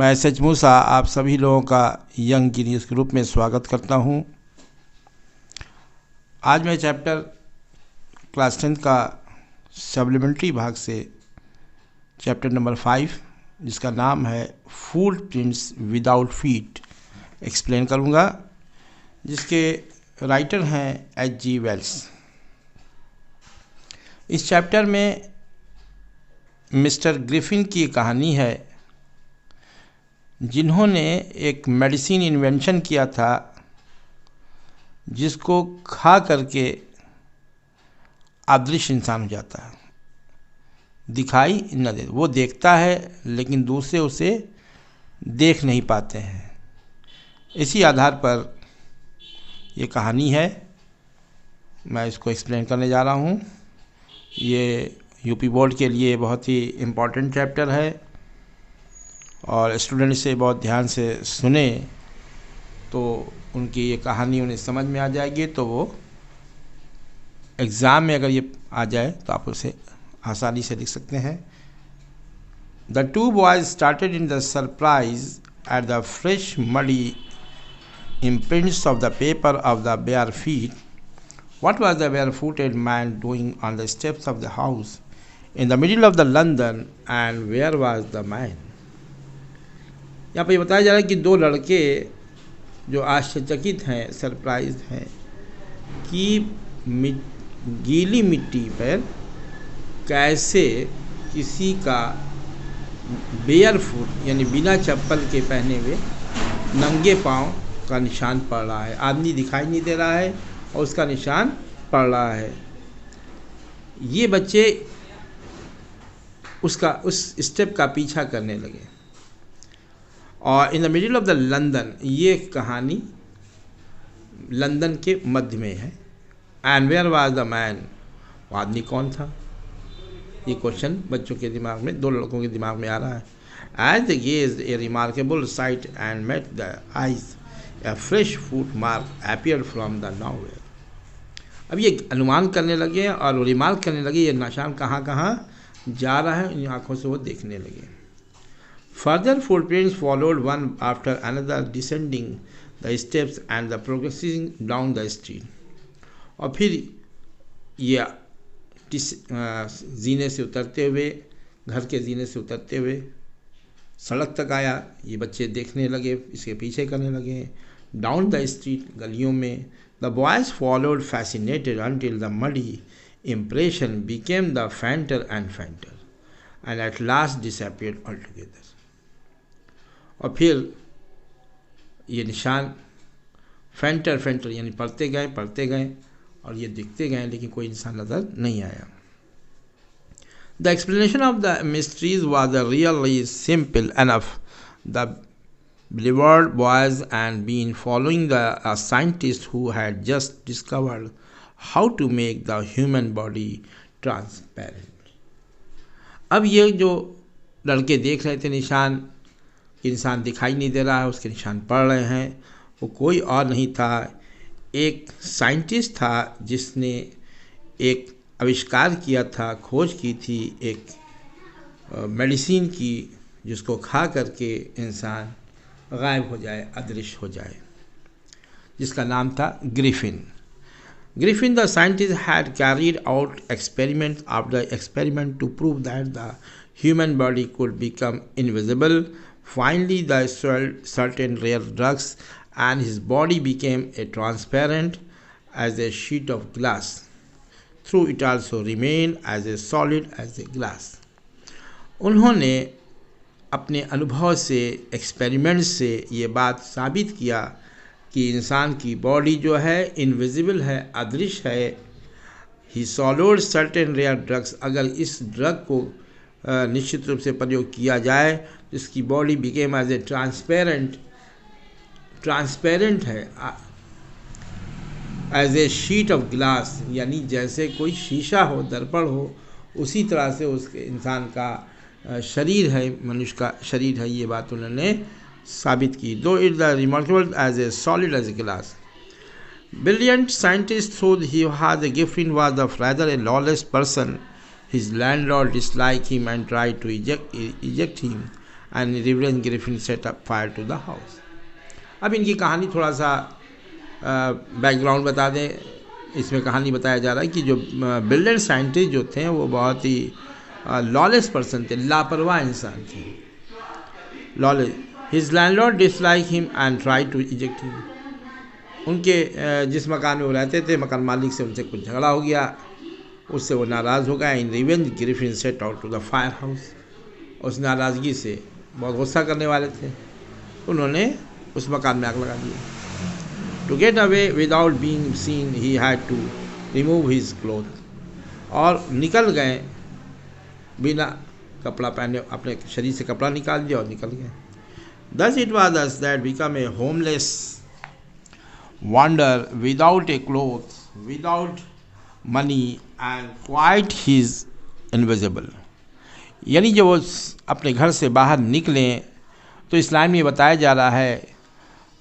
मैं सच मूसा आप सभी लोगों का यंग जीनियस ग्रुप में स्वागत करता हूं। आज मैं चैप्टर क्लास 10 का सप्लीमेंट्री भाग से चैप्टर नंबर 5 जिसका नाम है food prints without feet explain करूंगा, जिसके राइटर हैं H.G. वेल्स। इस चैप्टर में मिस्टर ग्रिफिन की कहानी है, जिन्होंने एक मेडिसिन इन्वेंशन किया था जिसको खा करके अदृश्य इंसान हो जाता है, दिखाई न दे। वो देखता है लेकिन दूसरे उसे देख नहीं पाते हैं। इसी आधार पर ये कहानी है, मैं इसको एक्सप्लेन करने जा रहा हूँ। ये यूपी बोर्ड के लिए बहुत ही इम्पोर्टेंट चैप्टर है और स्टूडेंट इसे बहुत ध्यान से सुने तो उनकी ये कहानी उन्हें समझ में आ जाएगी, तो वो एग्ज़ाम में अगर ये आ जाए तो आप उसे आसानी से लिख सकते हैं। The two boys started in the surprise at the fresh muddy imprints of the paper of the bare feet. What was the barefooted man doing on the steps of the house in the middle of the London, and where was the man? यहाँ पर बताया जा रहा है कि दो लड़के जो आश्चर्यचकित हैं, सरप्राइज हैं कि गीली मिट्टी पर कैसे किसी का बेयर फुट यानी बिना चप्पल के पहने हुए नंगे पाँव का निशान पड़ रहा है। आदमी दिखाई नहीं दे रहा है और उसका निशान पड़ रहा है। ये बच्चे उस स्टेप का पीछा करने लगे। और in the middle of the London, ये कहानी लंदन के मध्य में है। And where was the man, वो आदमी कौन था? ये क्वेश्चन बच्चों के दिमाग में, दो लड़कों के दिमाग में आ रहा है। As the gaze a remarkable sight and met the eyes A fresh foot mark appeared from the nowhere. अब ये अनुमान करने लगे और वो रिमार्क करने लगे ये निशान कहाँ कहाँ जा रहा है, इन आँखों से वो देखने लगे। Further footprints followed one after another, descending the steps and the progressing down the street. और फिर ये जीने से उतरते हुए, घर के जीने से उतरते हुए सड़क तक आया। ये बच्चे देखने लगे, इसके पीछे करने लगे। डाउन द स्ट्रीट, गलियों में। The boys followed fascinated until the muddy impression became the fainter and fainter and at last disappeared altogether. और फिर ये निशान फेंटर यानी पढ़ते गए और ये दिखते गए, लेकिन कोई इंसान नज़र नहीं आया। The explanation of the mysteries was really simple enough. The beleaguered boys had been following a scientist who had just discovered how to make the human body transparent. अब ये जो लड़के देख रहे थे निशान, इंसान दिखाई नहीं दे रहा है, उसके निशान पड़ रहे हैं, वो कोई और नहीं था, एक साइंटिस्ट था जिसने एक आविष्कार किया था, खोज की थी एक मेडिसिन की, जिसको खा करके इंसान गायब हो जाए, अदृश्य हो जाए, जिसका नाम था Griffin. Griffin, the scientist, had carried out experiment after experiment to prove that the human body could become invisible. Finally, they sold certain rare drugs, and his body became a transparent as a sheet of glass. Through it also remained as a solid as a glass. उन्होंने अपने अनुभव से, experiment से ये बात साबित किया कि इंसान की बॉडी जो है इनविजिबल है, अदृश्य है। ही सॉलोड सर्टेन रेयर ड्रग्स, अगर इस ड्रग को निश्चित रूप से प्रयोग किया जाए तो इसकी body became as a transparent है, as a sheet of glass, यानी जैसे कोई शीशा हो, दर्पण हो, उसी तरह से उसके इंसान का शरीर है, मनुष्य का शरीर है। ये बात उन्होंने साबित की। Though it the remarkable as a solid as a glass. Brilliant scientist thought he had a Griffin was of rather a lawless person. His landlord disliked him and tried to eject him, and Reverend Griffin set up fire to the house. अब इनकी कहानी थोड़ा सा background बता दें. इसमें कहानी बताया जा रहा है कि जो बिल्डर साइंटिस्ट जो थे वो बहुत ही लॉलेस पर्सन थे, लापरवाह इंसान थे. Lawless. His landlord dislike him and try to eject him. उनके जिस मकान में वो रहते थे, मकान मालिक से उनसे कुछ झगड़ा हो गया, उससे वो नाराज़ हो गया. In revenge Griffin set out to the fire house. उस नाराज़गी से बहुत गुस्सा करने वाले थे, उन्होंने उस मकान में आग लगा दी. To get away without being seen he had to remove his cloth. और निकल गए बिना कपड़ा पहने, अपने शरीर से कपड़ा निकाल दिया और निकल गए. Thus it was thus that become a homeless wanderer without a cloth, without money and quite his invisible. यानी जब वो अपने घर से बाहर निकले तो इस लाइन में बताया जा रहा है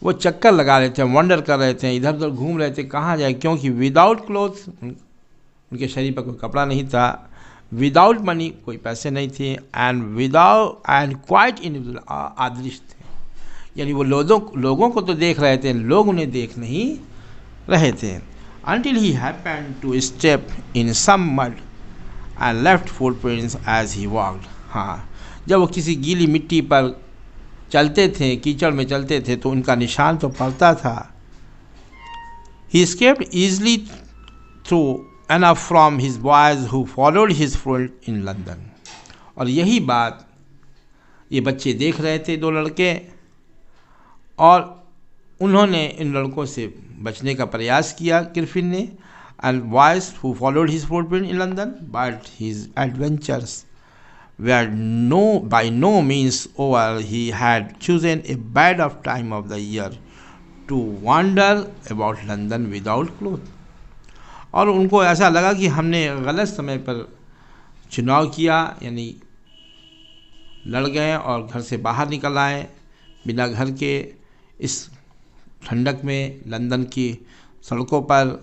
वो चक्कर लगा रहे थे, वंडर कर रहे थे, इधर उधर घूम रहे थे, कहाँ जाए, क्योंकि विदाउट क्लोथ, उनके शरीर पर कोई कपड़ा नहीं था, विदाउट मनी, कोई पैसे नहीं थे, एंड क्वाइट इनविजिबल, अदृश्य थे. यानी वो लोगों को तो देख रहे थे, लोग उन्हें देख नहीं रहे थे. Until he happened to step in some mud and left footprints as he walked. हाँ, जब वो किसी गीली मिट्टी पर चलते थे, कीचड़ में चलते थे, तो उनका निशान तो पड़ता था. He escaped easily through enough from his boys who followed his foot in London. और यही बात ये बच्चे देख रहे थे, दो लड़के, और उन्होंने इन लड़कों से बचने का प्रयास किया ग्रिफिन ने. And boys who followed his footprint in London, but his adventures were by no means over. He had chosen a bad of time of the year to wander about London without clothes. और उनको ऐसा लगा कि हमने गलत समय पर चुनाव किया, यानी लड़ गए और घर से बाहर निकल आए बिना घर के, इस ठंडक में लंदन की सड़कों पर,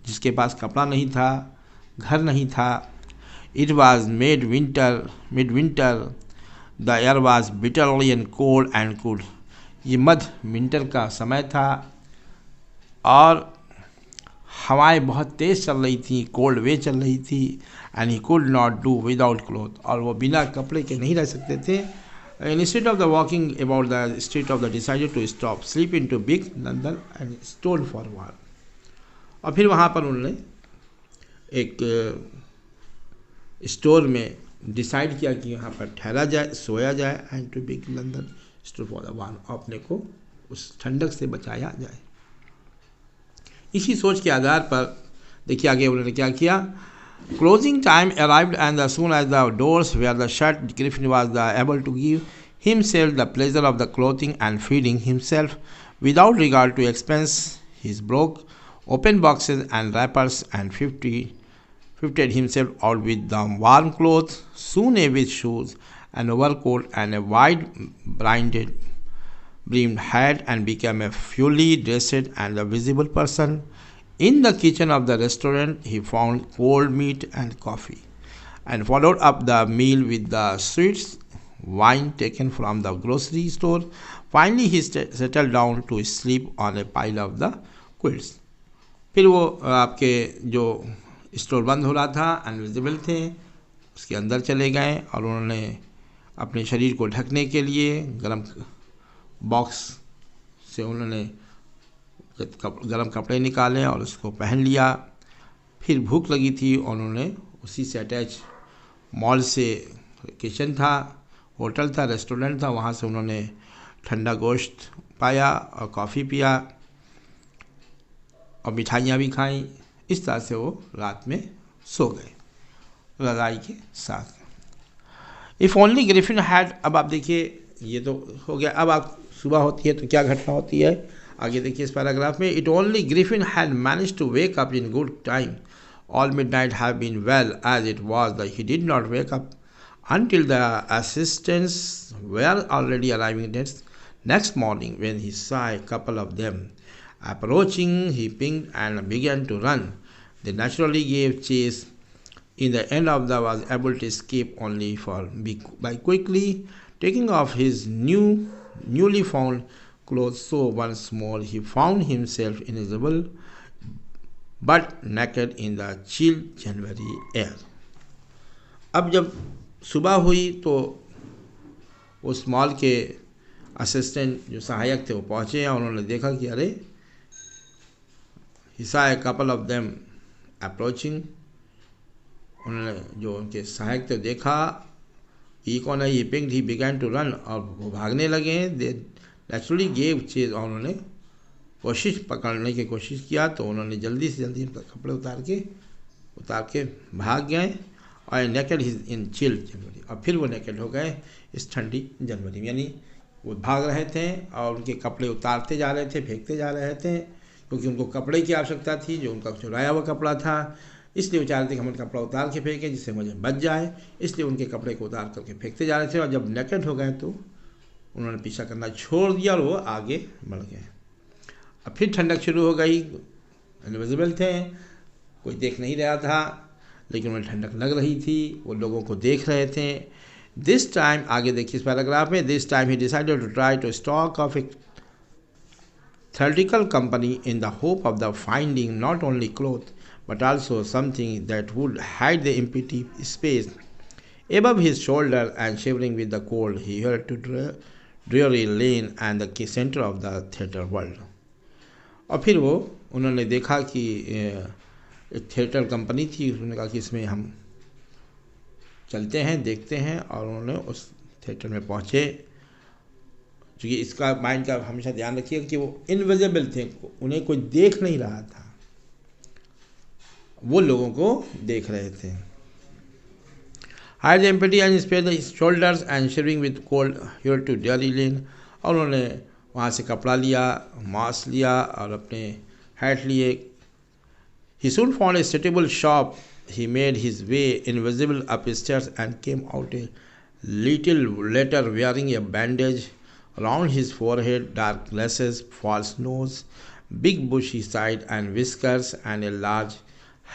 जिसके पास कपड़ा नहीं था, घर नहीं था. It was midwinter. The air was bitterly and cold and cool. ये मध्य विंटर का समय था और हवाएं बहुत तेज़ चल रही थी, कोल्ड वे चल रही थी. And he could not do without clothes. और वो बिना कपड़े के नहीं रह सकते थे. Instead of the walking about the street of the decided to stop, sleep into big London and stole for a while. और फिर वहाँ पर उन्होंने एक स्टोर में डिसाइड किया कि यहाँ पर ठहरा जाए, सोया जाए. And to big London store for the one, अपने को उस ठंडक से बचाया जाए. इसी सोच के आधार पर देखिए आगे उन्होंने क्या किया. Closing time arrived and as soon as the doors were shut, Griffin was able to give himself the pleasure of the clothing and feeding himself without regard to expense. He broke open boxes and wrappers and fitted himself out with the warm clothes, soon with shoes, an overcoat and a wide brimmed hat, and became a fully dressed and a visible person. In the kitchen of the restaurant, he found cold meat and coffee, and followed up the meal with the sweets wine taken from the grocery store. Finally, he settled down to sleep on a pile of the quilts. फिर वो आपके जो store बंद हो रहा था, invisible थे, उसके अंदर चले गए और उन्होंने अपने शरीर को ढकने के लिए गरम बॉक्स से उन्होंने गरम कपड़े निकाले और उसको पहन लिया. फिर भूख लगी थी और उन्होंने उसी से अटैच मॉल से किचन था, होटल था, रेस्टोरेंट था, वहाँ से उन्होंने ठंडा गोश्त पाया और कॉफ़ी पिया और मिठाइयाँ भी खाईं. इस तरह से वो रात में सो गए रज़ाई के साथ. इफ़ ओनली ग्रिफिन हैड, अब आप देखिए ये तो हो गया. अब आप सुबह होती है तो क्या घटना होती है आगे देखिए इस पैराग्राफ में. It only Griffin had manage to wake up in good time. All midnight have been well as it was that he did not wake up until the assistants were already arriving next morning. When he saw a couple of them approaching, he pinged and began to run. They naturally gave chase. In the end of the was able to escape only by quickly taking off his newly found clothes, so once more he found himself invisible but naked in the chill January air. अब जब सुबह हुई तो उस mall के assistant जो सहायक थे वो पहुंचे और उन्होंने देखा कि अरे he saw a couple of them approaching. उन्होंने जो उनके सहायक थे देखा ये कौन है, ये pink, he began to run, और वो भागने लगे हैं. दे नेचुरली गेव चेज, और उन्होंने पकड़ने की कोशिश किया तो उन्होंने जल्दी से जल्दी उनका कपड़े उतार के भाग गए. और नेकेड इन चिल जनवरी, और फिर वो नेकेड हो गए इस ठंडी जनवरी में. यानी वो भाग रहे थे और उनके कपड़े उतारते जा रहे थे, फेंकते जा रहे थे, क्योंकि उनको कपड़े की आवश्यकता थी, जो उनका चुराया हुआ कपड़ा था. इसलिए वो चाह रहे थे कि हम कपड़ा उतार के फेंकें जिससे मुझे बच जाए, इसलिए उनके कपड़े को उतार करके फेंकते जा रहे थे. और जब नेकेड हो गए तो उन्होंने पीछा करना छोड़ दिया और वो आगे बढ़ गए. अब फिर ठंडक शुरू हो गई. इनविजिबल थे, कोई देख नहीं रहा था, लेकिन उन्हें ठंडक लग रही थी, वो लोगों को देख रहे थे. दिस टाइम, आगे देखिए इस पैराग्राफ में, this time he decided to try to stock off a theatrical company in the hope of the finding not only clothes but also something that would hide the empty space above his shoulder. And shivering with the cold, he hurried to Drury Lane and the center of the theatre world. और फिर वो उन्होंने देखा कि एक theatre company थी. उन्होंने कहा कि इसमें हम चलते हैं, देखते हैं, और उन्होंने उस थिएटर में पहुँचे. क्योंकि इसका माइंड का हमेशा ध्यान रखिएगा कि वो इनविजिबल थे, उन्हें कोई देख नहीं रहा था, वो लोगों को देख रहे थे. Hire the empty and spare the shoulders and shivering with cold here to dairy lane. और उन्होंने वहाँ से कपड़ा लिया, मास्क लिया और अपने हैट लिए. He soon found a suitable shop. He made his way invisible upstairs and came out a little later wearing a bandage around his forehead, dark glasses, false nose, big bushy side and whiskers and a large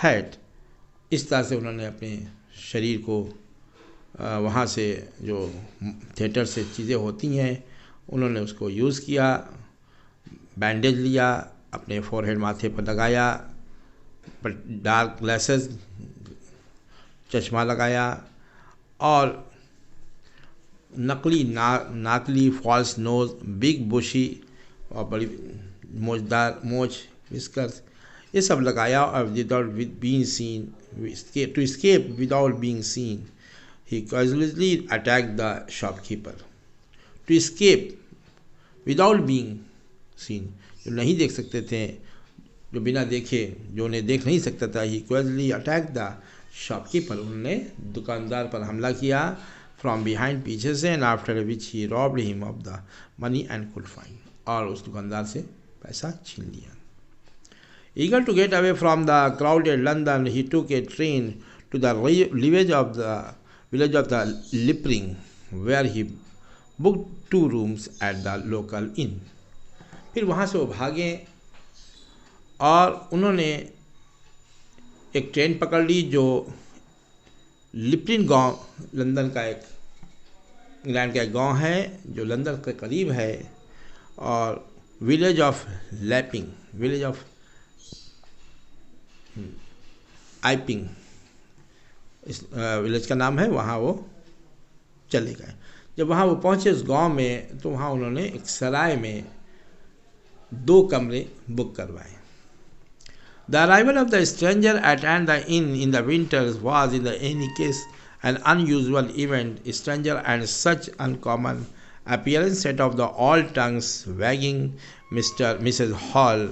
hat. इस तरह से उन्होंने अपने शरीर को वहाँ से जो थिएटर से चीज़ें होती हैं उन्होंने उसको यूज़ किया. बैंडेज लिया, अपने फोरहेड माथे पर लगाया, पर डार्क ग्लासेस चश्मा लगाया, और नकली नाकली फॉल्स नोज, बिग बुशी और बड़ी मोजदार मोछ, विस्कर्स, ये सब लगाया. और without being seen, to escape without being seen, he casually attacked the shopkeeper. To escape without being seen, जो नहीं देख सकते थे, जो बिना देखे, जो उन्हें देख नहीं सकता था, he casually attacked the shopkeeper, उन्होंने दुकानदार पर हमला किया from behind, पीछे से. and after which he robbed him of the money and could find, और उस दुकानदार से पैसा छीन लिया. Eager to get away from the crowded London, he took a train to the village of the Lippering, where he booked 2 rooms at the local inn. फिर वहाँ से वो भागे और उन्होंने एक ट्रेन पकड़ ली जो लिपरिन गांव, लंदन का एक, इंग्लैंड का एक गांव है जो लंदन के करीब है, और village of Lapping, village of Iping इस विलेज का नाम है, वहाँ वो चले गए. जब वहाँ वो पहुँचे उस गांव में, तो वहाँ उन्होंने एक सराय में 2 कमरे बुक करवाए. The arrival of the stranger at the inn in the winters was in any case an unusual event. Stranger and such uncommon appearance set off the all tongues wagging. Mrs. Hall,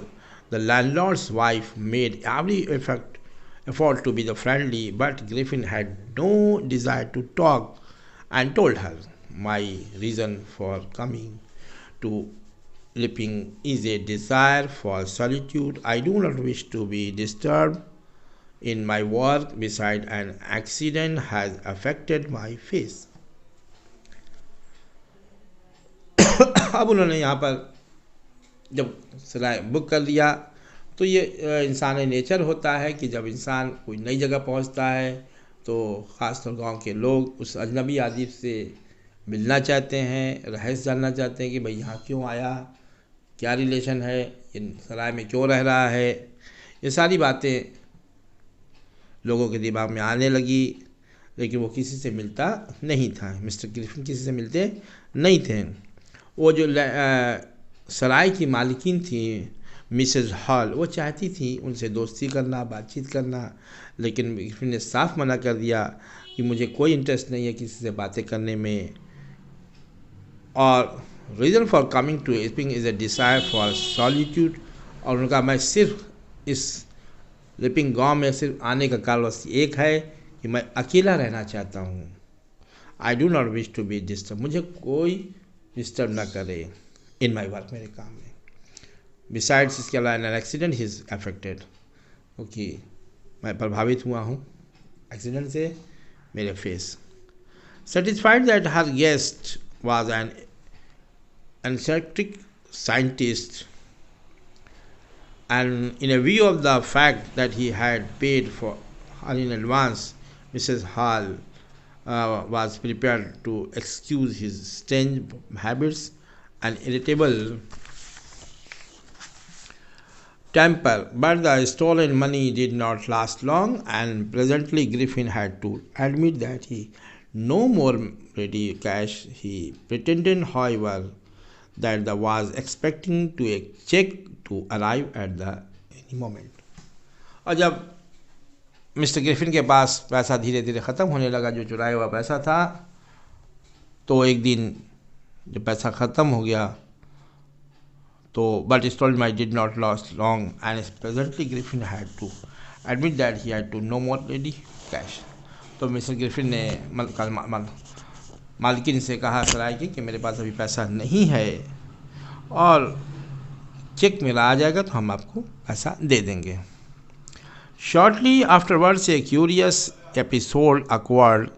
the landlord's wife, made every effort to be the friendly, but Griffin had no desire to talk and told her, "My reason for coming to Lipping is a desire for solitude. I do not wish to be disturbed in my work. Besides, an accident has affected my face." अब उन्होंने यहाँ पर जब सराय book कर लिया, तो ये इंसानी नेचर होता है कि जब इंसान कोई नई जगह पहुँचता है तो ख़ासतौर गांव के लोग उस अजनबी आदमी से मिलना चाहते हैं, रहस्य जानना चाहते हैं कि भाई यहाँ क्यों आया, क्या रिलेशन है, इन सराय में क्यों रह रहा है। ये सारी बातें लोगों के दिमाग में आने लगी, लेकिन वो किसी से मिलता नहीं था। मिस्टर ग्रिफिन किसी से मिलते नहीं थे। वो जो सराय की मालकिन थी मिसेस हॉल, वो चाहती थी उनसे दोस्ती करना, बातचीत करना, लेकिन ग्रिफिन ने साफ मना कर दिया कि मुझे कोई इंटरेस्ट नहीं है किसी से बातें करने में। और reason for coming to Iping is a desire for solitude. और उनका मैं सिर्फ इस लिपिंग गांव में सिर्फ आने का कारण बस एक है कि मैं अकेला रहना चाहता हूँ। I do not wish to be disturb, मुझे कोई डिस्टर्ब ना करे इन माई वर्क, मेरे काम में। बिसाइड्स इसके अलावा an accident he is affected, क्योंकि मैं प्रभावित हुआ हूँ एक्सीडेंट से, मेरे face. Satisfied that her guest was an eccentric scientist, and in a view of the fact that he had paid for her in advance, Mrs. Hall was prepared to excuse his strange habits and irritable temper. But the stolen money did not last long, and presently Griffin had to admit that he no more ready cash. He pretended, however, that the was expecting to a check to arrive at the any moment. और जब mister Griffin के पास पैसा धीरे धीरे ख़त्म होने लगा, जो चुराया हुआ पैसा था, तो एक दिन जब पैसा ख़त्म हो गया तो but stolen money did not last long, and presently Griffin had to admit that he had to no more ready cash. तो मिस्टर ग्रिफिन ने मालकिन से कहा सराय की कि मेरे पास अभी पैसा नहीं है, और चेक मेरा आ जाएगा तो हम आपको पैसा दे देंगे। Shortly afterwards a curious episode occurred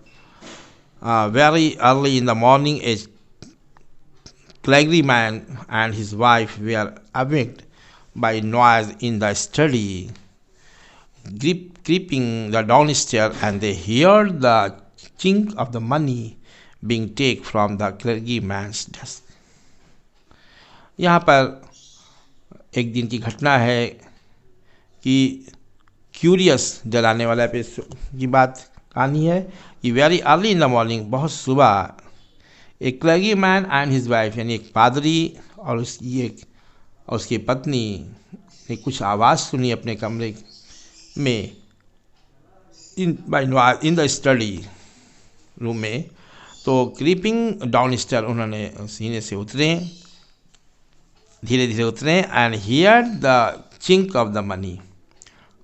very early in the morning. A clergyman and his wife were awakened by noise in the study, creeping the downstairs, and they heard the chink of the money being taken from the clergyman's desk. यहाँ पर एक दिन की घटना है कि curious डराने वाला एपिसोड की बात कहानी है कि very early in the morning, बहुत सुबह, एक clergy man and his wife, यानी एक पादरी और उसकी पत्नी ने कुछ आवाज़ सुनी अपने कमरे में, इन द स्टडी रूम में। तो क्रीपिंग डाउन स्टेयर, उन्होंने सीने से उतरे, धीरे धीरे उतरे, and here the chink of the money,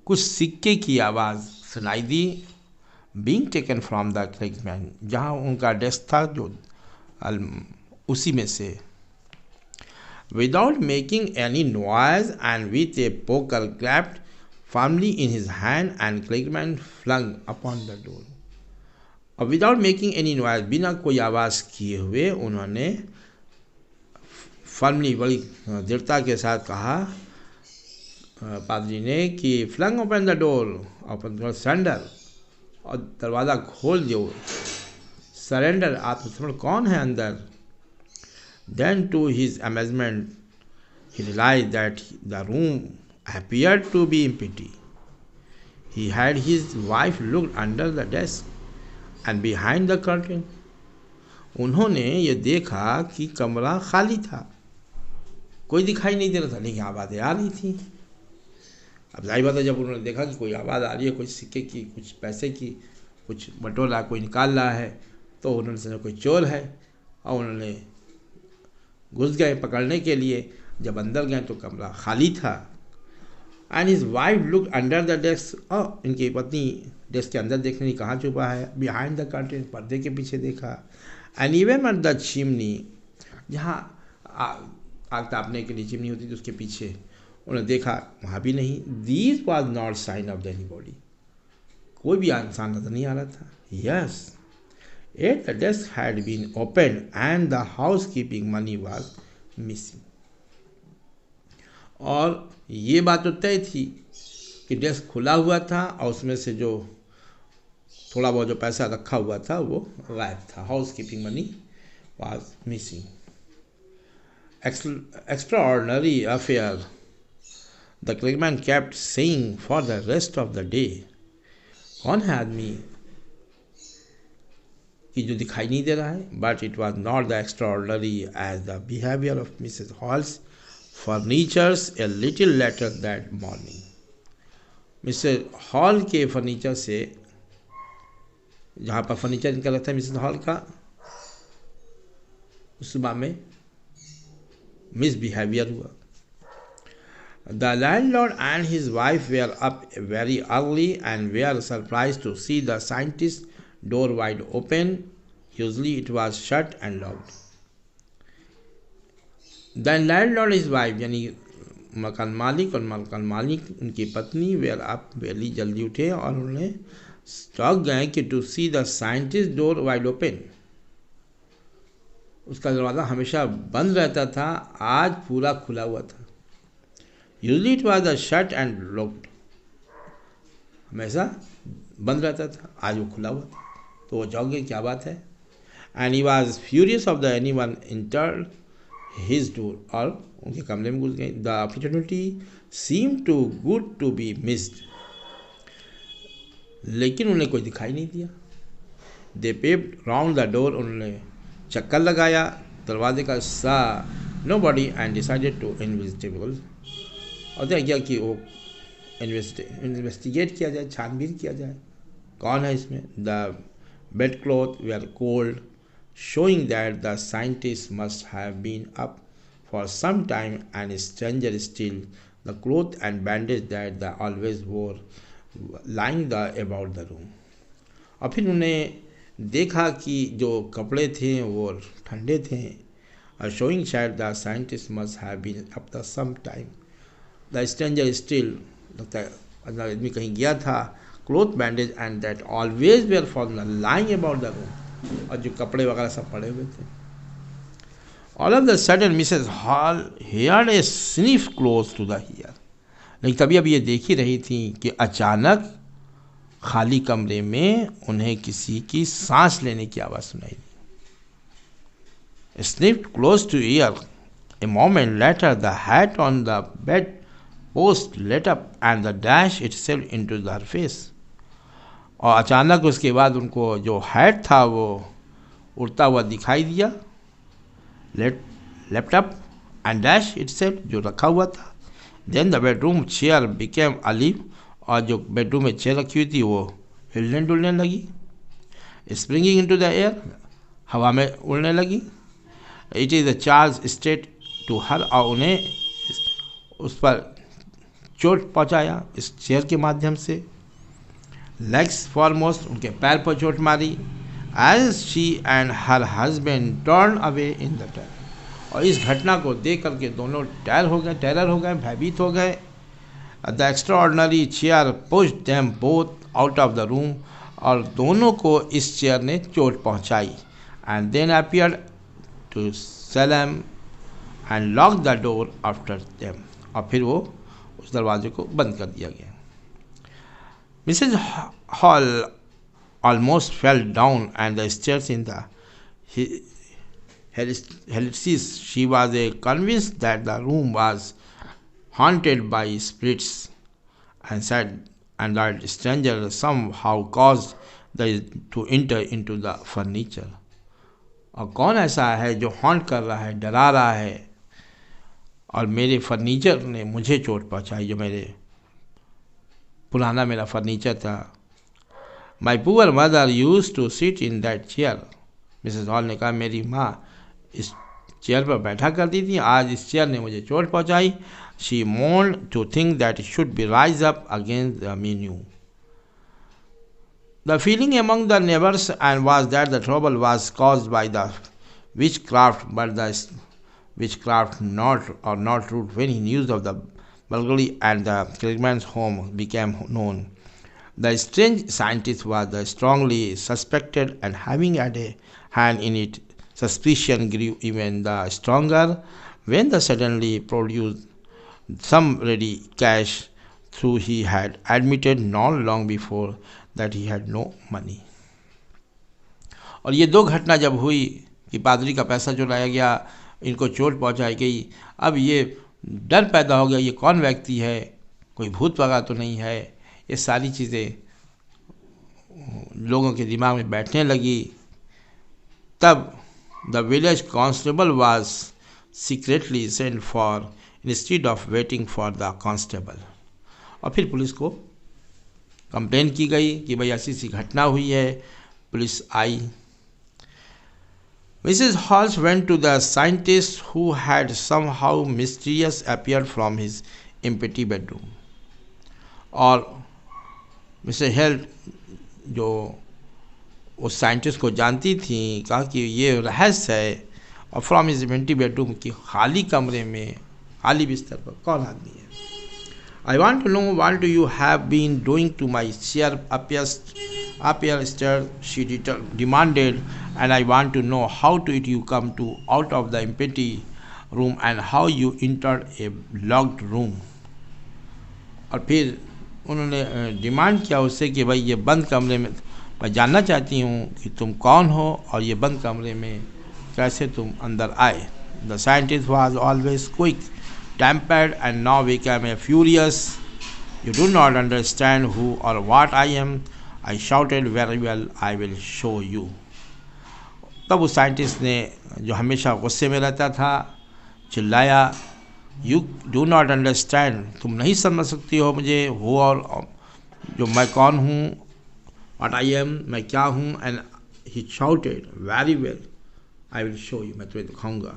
कुछ सिक्के की आवाज़ सुनाई दी, बीइंग टेकन फ्रॉम द क्लर्गीमैन, जहाँ उनका डेस्क था जो उसी में से। Without making any noise and with A poker clapped firmly in his hand, and clergyman flung upon the door. और विदाउट मेकिंग एनी नॉइज, बिना कोई आवाज़ किए हुए उन्होंने फर्मली, बड़ी दृढ़ता के साथ कहा पादरी ने कि flung open the door, open the surrender, और दरवाज़ा खोल दो, सरेंडर, आत्मसमर्पण, कौन है अंदर। Then to his amazement he realise that the room appeared to be empty. He had his wife looked under the desk and behind the curtain. उन्होंने ये देखा कि कमरा खाली था, कोई दिखाई नहीं दे रहा था, लेकिन आवाज़ें आ रही थी। अब जाहिर बात है, जब उन्होंने देखा कि कोई आवाज़ आ रही है, कोई सिक्के की, कुछ पैसे की, कुछ बटोरा कोई निकाल रहा है, तो उन्होंने समझा कोई चोर है, और उन्होंने घुस गए पकड़ने के लिए। जब अंदर गए तो कमरा खाली था। And his wife look under the desk, और इनकी पत्नी डेस्क के अंदर देखने की कहाँ छुपा है, बिहाइंड द कर्टेन, पर्दे के पीछे देखा। And even at the chimney, जहाँ आग तापने के लिए चिमनी होती थी उसके पीछे उन्होंने देखा, वहाँ भी नहीं। These was not sign of any body, कोई भी इंसान नजर नहीं आ रहा था। Yes, at the desk had been open and the house keeping money was missing. और ये बात तो तय थी कि डेस्क खुला हुआ था और उसमें से जो थोड़ा बहुत जो पैसा रखा हुआ था वो गायब था, house keeping money was missing. Extraordinary affair, the clergyman kept saying for the rest of the day. कौन है आदमी कि जो दिखाई नहीं दे रहा है? But it was not the extraordinary as the behavior of Mrs. Hall's furnitures a little later that morning. Mrs hall के फर्नीचर से, जहाँ पर फर्नीचर निकल रहा था मिसेस हॉल का, उस सुबह में मिसबिहेवियर हुआ. The landlord and his wife were up very early and were surprised to see the scientist's door wide open. Usually it was shut and locked. The landlord and his wife, यानी मकान मालिक और मकान मालिक उनकी पत्नी where up वेली जल्दी उठे और उन्होंने स्टॉक गए कि to see the scientist door wide open. उसका दरवाज़ा हमेशा बंद रहता था, आज पूरा खुला हुआ था. Usually it was the shut and locked, हमेशा बंद रहता था, आज वो खुला हुआ था. तो वो चौंक गए, क्या बात है. And he was furious of the any one enter his door, और उनके कमरे में घुस गए. The opportunity seem too good to be missed, लेकिन उन्हें कोई दिखाई नहीं दिया. They peeped round the door, उन्होंने चक्कर लगाया दरवाजे का, saw nobody and decided to investigate, और क्या कि वो इन्वेस्टिगेट किया जाए, छानबीन किया जाए, कौन है इसमें. The bed cloth were cold, showing that the scientist must have been up for some time, and stranger still, the cloth and bandage that they always wore lying about the room. और फिर उन्हें देखा कि जो कपड़े थे वो ठंडे थे, और showing that the scientist must have been up for some time. The stranger still, लगता है आदमी कहीं गया था, cloth bandage and that always were found lying about the room, और जो कपड़े वगैरह सब पड़े हुए थे. All of the sudden Mrs. Hall heard a sniff close to the ear. लेकिन तभी अब ये देख ही रही थी कि अचानक खाली कमरे में उन्हें किसी की सांस लेने की आवाज़ सुनाई दी. Sniffed close to ear. A moment later the hat on the bed post lit up and the dash itself into her face. और अचानक उसके बाद उनको जो हैट था वो उड़ता हुआ दिखाई दिया. Left up and dash itself, जो रखा हुआ था. Then the bedroom chair became alive, और जो बेडरूम में चेयर रखी हुई थी वो हिलने डुलने लगी. स्प्रिंगिंग इनटू द एयर, हवा में उड़ने लगी. It is the charge state to her, और उन्हें उस पर चोट पहुंचाया इस चेयर के माध्यम से. लेग्स फॉरमोस्ट, उनके पैर पर चोट मारी. As she and her husband turn away in the terror, और इस घटना को देख करके दोनों टेरर हो गए, भयभीत हो गए. The extraordinary chair pushed them both out of the room, और दोनों को इस चेयर ने चोट पहुंचाई. And then appeared to slam and lock the door after them, और फिर वो उस दरवाजे को बंद कर दिया गया. Mrs. Hall almost fell down and the stairs in the helices. She was convinced that the room was haunted by spirits, and said, and that stranger somehow caused to enter into the furniture. और कौन ऐसा है जो haunt कर रहा है, डरा रहा है, और मेरे फर्नीचर ने मुझे चोट पहुंचाई, जो मेरे पुराना मेरा फर्नीचर था. My poor mother use to sit in that chair. Mrs Hall ने कहा, मेरी माँ इस चेयर पर बैठा करती थी, आज इस चेयर ने मुझे चोट पहुंचाई. She mourned to think that should be rise up against the menu. The feeling among the neighbours and was that the trouble was caused by the witchcraft, but the witchcraft not root when he news of the burglary and the clergyman's home became known. The strange scientist was strongly suspected, and having had a hand in it, suspicion grew even the stronger when the suddenly produced some ready cash, though he had admitted not long before that he had no money. और ये दो घटना जब हुई कि पादरी का पैसा चुराया गया, इनको चोट पहुंचाई गई। अब ये डर पैदा हो गया, ये कौन व्यक्ति है, कोई भूत वगैरह तो नहीं है। ये सारी चीज़ें लोगों के दिमाग में बैठने लगी। तब the village constable was secretly sent for instead of waiting for the constable. और फिर पुलिस को कंप्लेन की गई कि भाई ऐसी सी घटना हुई है। Police I. Mrs. Halls went to the scientist who had somehow mysterious appeared from his empty bedroom. और मिसेस हेल्थ जो उस साइंटिस्ट को जानती थी, कहा कि ये रहस्य है और फ्रॉम हिज एम्प्टी बेडरूम की खाली कमरे में खाली बिस्तर पर कौन आदमी है। I want to know what you have been doing to my chair upstairs, she demanded, and I want to know how did you come to out of the empty room and how you entered a locked room. और फिर उन्होंने demand किया उससे कि भाई ये बंद कमरे में, मैं जानना चाहती हूँ कि तुम कौन हो और ये बंद कमरे में कैसे तुम अंदर आए। The scientist was always quick tempered and now became a furious. You do not understand who or what I am, I shouted. Very well, I will show you. तब उस साइंटिस्ट ने, जो हमेशा गुस्से में रहता था, चिल्लाया, You do not understand, तुम नहीं समझ सकती हो मुझे, हो और जो मैं कौन हूँ, what I am, मैं क्या हूँ। And he shouted, very well, I will show you, मैं तुम्हें दिखाऊंगा।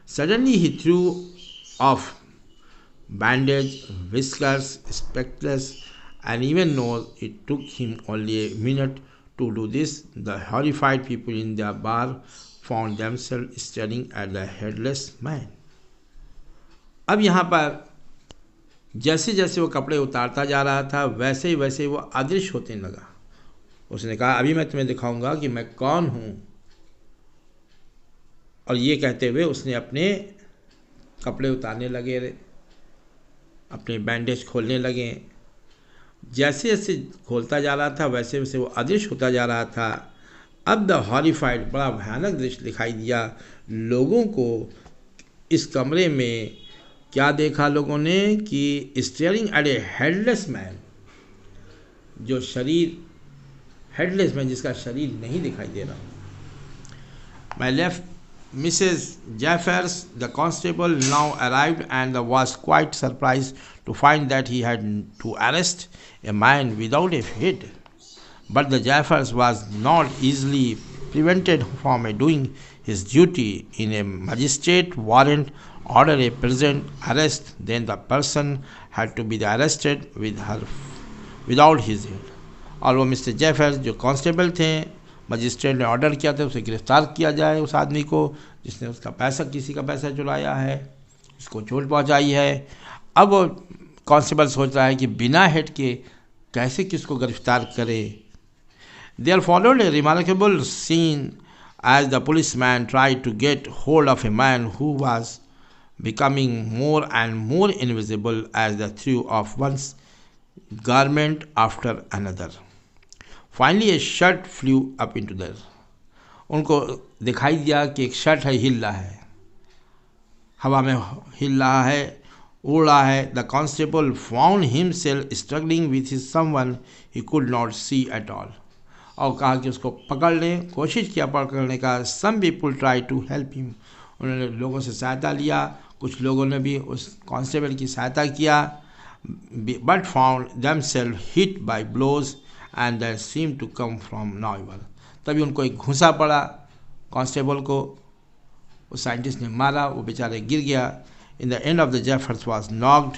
Suddenly he threw off bandage, whiskers, spectacles, and even though it took him only a minute to do this, the horrified people in the bar found themselves staring at the headless man. अब यहाँ पर जैसे जैसे वो कपड़े उतारता जा रहा था, वैसे ही वो अदृश्य होने लगा। उसने कहा, अभी मैं तुम्हें दिखाऊंगा कि मैं कौन हूँ। और ये कहते हुए उसने अपने कपड़े उतारने लगे, अपने बैंडेज खोलने लगे। जैसे जैसे खोलता जा रहा था वैसे वैसे वो अदृश्य होता जा रहा था। अब द हॉरिफाइड, बड़ा भयानक दृश्य दिखाई दिया लोगों को। इस कमरे में क्या देखा लोगों ने कि staring at A headless man, जो शरीर हेडलेस मैन, जिसका शरीर नहीं दिखाई दे रहा। My left Mrs. Jeffers, the constable, now arrived and was quite surprised to find that he had to arrest a man without a head. But the Jeffers was not easily prevented from doing his duty. In a magistrate warrant order a present arrest, then the person had to be arrested without his head. और वो mister Jeffers जो constable थे, magistrate ने order किया था उसे गिरफ्तार किया जाए, उस आदमी को जिसने उसका पैसा, किसी का पैसा चुराया है, उसको चोट पहुंचाई है। अब कांस्टेबल सोच रहा है कि बिना हेड के कैसे किसको गिरफ्तार करे। There followed a remarkable scene as the policeman tried to get hold of a man who was becoming more and more invisible as the threw off one's garment after another. Finally a shirt flew up into the, उनको दिखाई दिया कि एक shirt है, हिल रहा है, हवा में हिल रहा है, उड़ रहा है। The constable found himself struggling with his someone he could not see at all, और कहा कि उसको पकड़ लें, कोशिश किया पकड़ने का। Some people try to help him, उन्होंने लोगों से सहायता लिया, कुछ लोगों ने भी उस कांस्टेबल की सहायता किया। But found themselves hit by blows and that seem to come from nowhere. तभी उनको एक घुसा पड़ा, कांस्टेबल को उस साइंटिस्ट ने मारा, वो बेचारे गिर गया। In the end of the Jeffers was knocked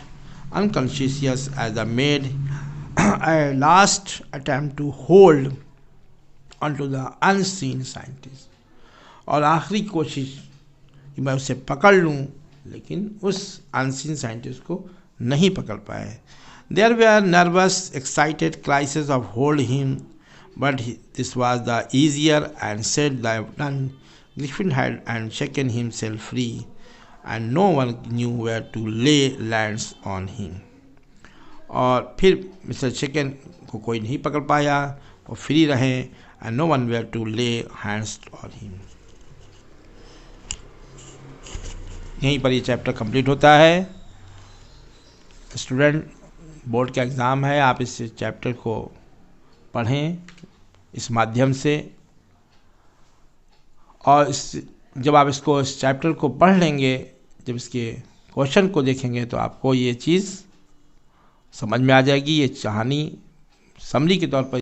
unconscious as the made a last attempt to hold onto the unseen scientist, और आखिरी कोशिश कि मैं उसे पकड़ लूँ, लेकिन उस अनसीन साइंटिस्ट को नहीं पकड़ पाए। There were nervous, excited cries of hold him, but this was the easier and said than done. Griffin had and shaken himself free, and no one knew where to lay hands on him. और फिर mister chicken को कोई नहीं पकड़ पाया, वो free रहे, and no one where to lay hands on him. यहीं पर ये चैप्टर कंप्लीट होता है। स्टूडेंट, बोर्ड का एग्ज़ाम है, आप इस चैप्टर को पढ़ें इस माध्यम से, और जब आप इस चैप्टर को पढ़ लेंगे, जब इसके क्वेश्चन को देखेंगे तो आपको ये चीज़ समझ में आ जाएगी। ये कहानी समरी के तौर पर